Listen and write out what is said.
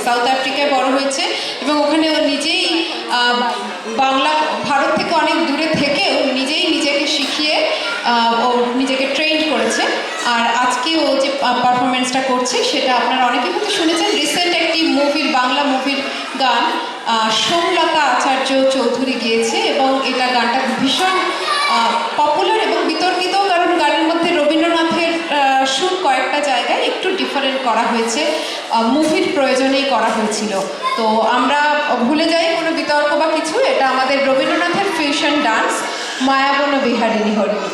South আফ্রিকায় বড় হয়েছে এবং ওখানে ও নিজেই বাংলা, ভারত থেকে অনেক দূরে থেকেও নিজেই নিজেকে শিখিয়ে ও নিজেকে ট্রেন করেছে। আর আজকে ও যে পারফরমেন্সটা করছে সেটা আপনারা অনেকেই হয়তো শুনেছেন। রিসেন্ট একটি মুভির, বাংলা মুভির গান সোমলতা আচার্য চৌধুরী গিয়েছে এবং এটা গানটা ভীষণ পপুলার এবং বিতর্কিত, কারণ গানের মধ্যে রবীন্দ্রনাথের সুর কয়েকটা জায়গায় একটু ডিফারেন্ট করা হয়েছে, মুভির প্রয়োজনেই করা হয়েছিল। তো আমরা ভুলে যাই কোনো বিতর্ক বা কিছু, এটা আমাদের রবীন্দ্রনাথের ফিউশন ডান্স মায়াবন বিহারিণী হরিণী।